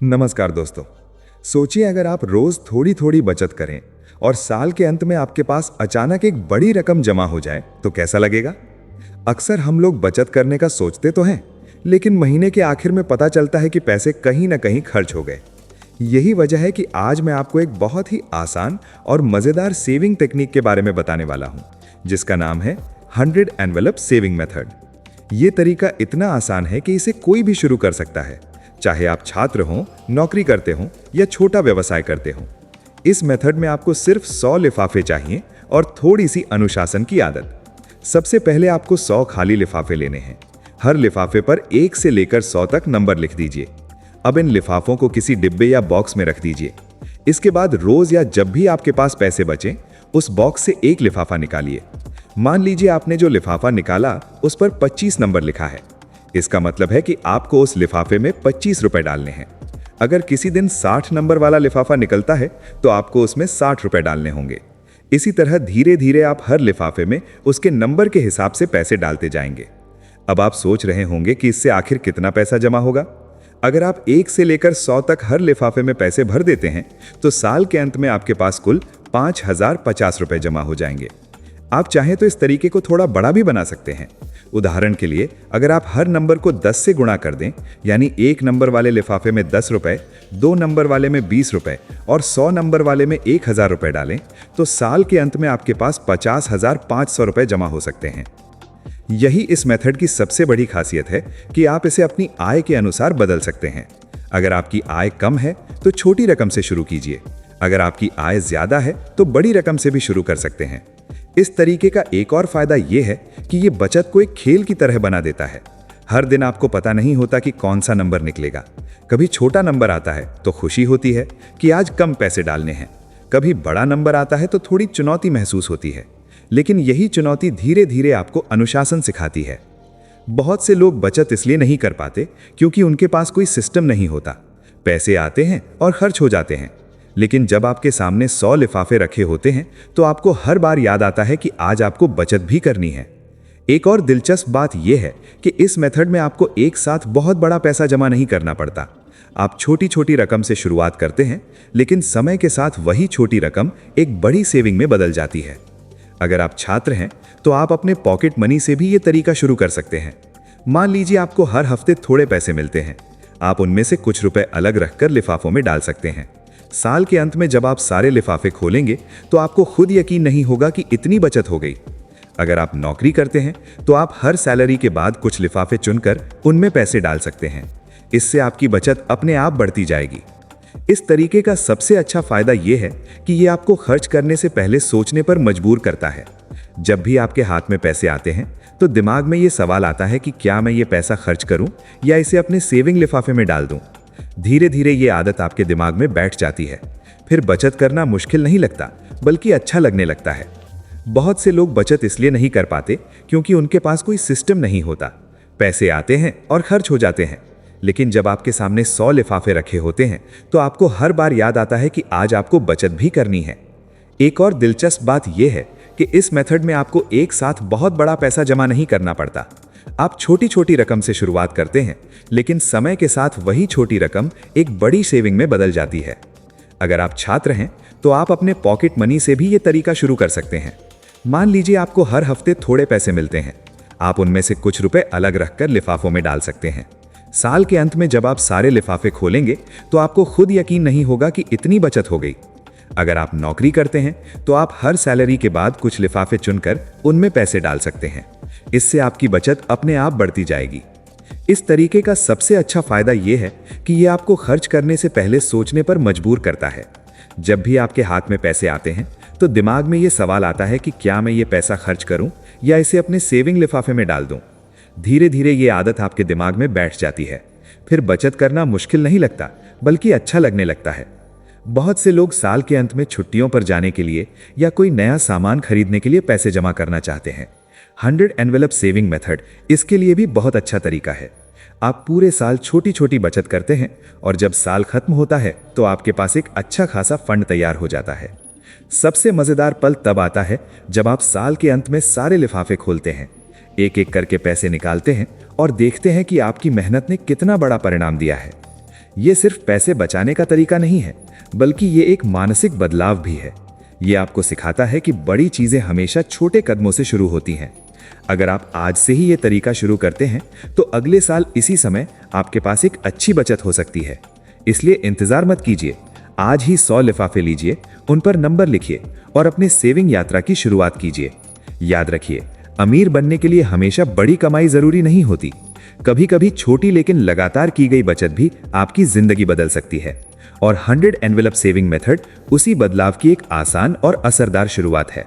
नमस्कार दोस्तों। सोचिए अगर आप रोज थोड़ी थोड़ी बचत करें और साल के अंत में आपके पास अचानक एक बड़ी रकम जमा हो जाए तो कैसा लगेगा। अक्सर हम लोग बचत करने का सोचते तो हैं, लेकिन महीने के आखिर में पता चलता है कि पैसे कहीं ना कहीं खर्च हो गए। यही वजह है कि आज मैं आपको एक बहुत ही आसान और मजेदार सेविंग टेक्निक के बारे में बताने वाला हूं, जिसका नाम है 100 एनवेलप सेविंग मेथड। ये तरीका इतना आसान है कि इसे कोई भी शुरू कर सकता है, चाहे आप छात्र हों, नौकरी करते हों या छोटा व्यवसाय करते हों। इस मेथड में आपको सिर्फ 100 लिफाफे चाहिए और थोड़ी सी अनुशासन की आदत। सबसे पहले आपको 100 खाली लिफाफे लेने हैं। हर लिफाफे पर 1 से लेकर 100 तक नंबर लिख दीजिए। अब इन लिफाफों को किसी डिब्बे या बॉक्स में रख दीजिए। इसके बाद रोज या जब भी आपके पास पैसे बचे, उस बॉक्स से एक लिफाफा निकालिए। मान लीजिए आपने जो लिफाफा निकाला उस पर 25 नंबर लिखा है। इसका मतलब है कि आपको उस लिफाफे में 25 रुपए डालने हैं। अगर किसी दिन 60 नंबर वाला लिफाफा निकलता है तो आपको उसमें 60 रुपए डालने होंगे। इसी तरह धीरे धीरे आप हर लिफाफे में उसके नंबर के हिसाब से पैसे डालते जाएंगे। अब आप सोच रहे होंगे कि इससे आखिर कितना पैसा जमा होगा। अगर आप 1 से लेकर 100 तक हर लिफाफे में पैसे भर देते हैं तो साल के अंत में आपके पास कुल 5050 रुपए जमा हो जाएंगे। आप चाहें तो इस तरीके को थोड़ा बड़ा भी बना सकते हैं। उदाहरण के लिए, अगर आप हर नंबर को 10 से गुणा कर दें, यानी 1 नंबर वाले लिफाफे में 10 रुपए, 2 नंबर वाले में 20 रुपए और 100 नंबर वाले में 1000 रुपए डालें, तो साल के अंत में आपके पास 50,500 रुपए जमा हो सकते हैं। यही इस मेथड की सबसे बड़ी खासियत है कि आप इसे अपनी आय के अनुसार बदल सकते हैं। अगर आपकी आय कम है तो छोटी रकम से शुरू कीजिए। अगर आपकी आय ज्यादा है तो बड़ी रकम से भी शुरू कर सकते हैं। इस तरीके का एक और फायदा यह है कि ये बचत को एक खेल की तरह बना देता है। हर दिन आपको पता नहीं होता कि कौन सा नंबर निकलेगा। कभी छोटा नंबर आता है तो खुशी होती है कि आज कम पैसे डालने हैं। कभी बड़ा नंबर आता है तो थोड़ी चुनौती महसूस होती है, लेकिन यही चुनौती धीरे धीरे आपको अनुशासन सिखाती है। बहुत से लोग बचत इसलिए नहीं कर पाते क्योंकि उनके पास कोई सिस्टम नहीं होता। पैसे आते हैं और खर्च हो जाते हैं। लेकिन जब आपके सामने 100 लिफाफे रखे होते हैं तो आपको हर बार याद आता है कि आज आपको बचत भी करनी है। एक और दिलचस्प बात यह है कि इस मेथड में आपको एक साथ बहुत बड़ा पैसा जमा नहीं करना पड़ता। आप छोटी छोटी रकम से शुरुआत करते हैं, लेकिन समय के साथ वही छोटी रकम एक बड़ी सेविंग में बदल जाती है। अगर आप छात्र हैं तो आप अपने पॉकेट मनी से भी ये तरीका शुरू कर सकते हैं। मान लीजिए आपको हर हफ्ते थोड़े पैसे मिलते हैं। आप उनमें से कुछ रुपए अलग रखकर लिफाफों में डाल सकते हैं। साल के अंत में जब आप सारे लिफाफे खोलेंगे तो आपको खुद यकीन नहीं होगा कि इतनी बचत हो गई। अगर आप नौकरी करते हैं तो आप हर सैलरी के बाद कुछ लिफाफे चुनकर उनमें पैसे डाल सकते हैं। इससे आपकी बचत अपने आप बढ़ती जाएगी। इस तरीके का सबसे अच्छा फायदा यह है कि यह आपको खर्च करने से पहले सोचने पर मजबूर करता है। जब भी आपके हाथ में पैसे आते हैं तो दिमाग में यह सवाल आता है कि क्या मैं ये पैसा खर्च करूं या इसे अपने सेविंग लिफाफे में डाल दूं। धीरे धीरे ये आदत आपके दिमाग में बैठ जाती है। फिर बचत करना मुश्किल नहीं लगता, बल्कि अच्छा लगने लगता है। बहुत से लोग बचत इसलिए नहीं कर पाते क्योंकि उनके पास कोई सिस्टम नहीं होता। पैसे आते हैं और खर्च हो जाते हैं। लेकिन जब आपके सामने 100 लिफाफे रखे होते हैं तो आपको हर बार याद आता है कि आज आपको बचत भी करनी है। एक और दिलचस्प बात यह है कि इस मेथड में आपको एक साथ बहुत बड़ा पैसा जमा नहीं करना पड़ता। आप छोटी छोटी रकम से शुरुआत करते हैं, लेकिन समय के साथ वही छोटी रकम एक बड़ी सेविंग में बदल जाती है। अगर आप छात्र हैं तो आप अपने पॉकेट मनी से भी ये तरीका शुरू कर सकते हैं। मान लीजिए आपको हर हफ्ते थोड़े पैसे मिलते हैं। आप उनमें से कुछ रुपए अलग रखकर लिफाफों में डाल सकते हैं। साल के अंत में जब आप सारे लिफाफे खोलेंगे तो आपको खुद यकीन नहीं होगा कि इतनी बचत हो गई। अगर आप नौकरी करते हैं तो आप हर सैलरी के बाद कुछ लिफाफे चुनकर उनमें पैसे डाल सकते हैं। इससे आपकी बचत अपने आप बढ़ती जाएगी। इस तरीके का सबसे अच्छा फायदा यह है कि यह आपको खर्च करने से पहले सोचने पर मजबूर करता है। जब भी आपके हाथ में पैसे आते हैं तो दिमाग में यह सवाल आता है कि क्या मैं ये पैसा खर्च करूं या इसे अपने सेविंग लिफाफे में डाल दूं। धीरे धीरे ये आदत आपके दिमाग में बैठ जाती है। फिर बचत करना मुश्किल नहीं लगता, बल्कि अच्छा लगने लगता है। बहुत से लोग साल के अंत में छुट्टियों पर जाने के लिए या कोई नया सामान खरीदने के लिए पैसे जमा करना चाहते हैं। 100 एनवेलप सेविंग मेथड इसके लिए भी बहुत अच्छा तरीका है। आप पूरे साल छोटी छोटी बचत करते हैं और जब साल खत्म होता है तो आपके पास एक अच्छा खासा फंड तैयार हो जाता है। सबसे मजेदार पल तब आता है जब आप साल के अंत में सारे लिफाफे खोलते हैं, एक एक करके पैसे निकालते हैं और देखते हैं कि आपकी मेहनत ने कितना बड़ा परिणाम दिया है। ये सिर्फ पैसे बचाने का तरीका नहीं है, बल्कि ये एक मानसिक बदलाव भी है। ये आपको सिखाता है कि बड़ी चीजें हमेशा छोटे कदमों से शुरू होती हैं। अगर आप आज से ही ये तरीका शुरू करते हैं तो अगले साल इसी समय आपके पास एक अच्छी बचत हो सकती है। इसलिए इंतजार मत कीजिए, आज ही 100 लिफाफे लीजिए, उन पर नंबर लिखिए और अपने सेविंग यात्रा की शुरुआत कीजिए। याद रखिए, अमीर बनने के लिए हमेशा बड़ी कमाई जरूरी नहीं होती। कभी कभी छोटी लेकिन लगातार की गई बचत भी आपकी जिंदगी बदल सकती है। और 100 एनवेलप सेविंग मेथड उसी बदलाव की एक आसान और असरदार शुरुआत है।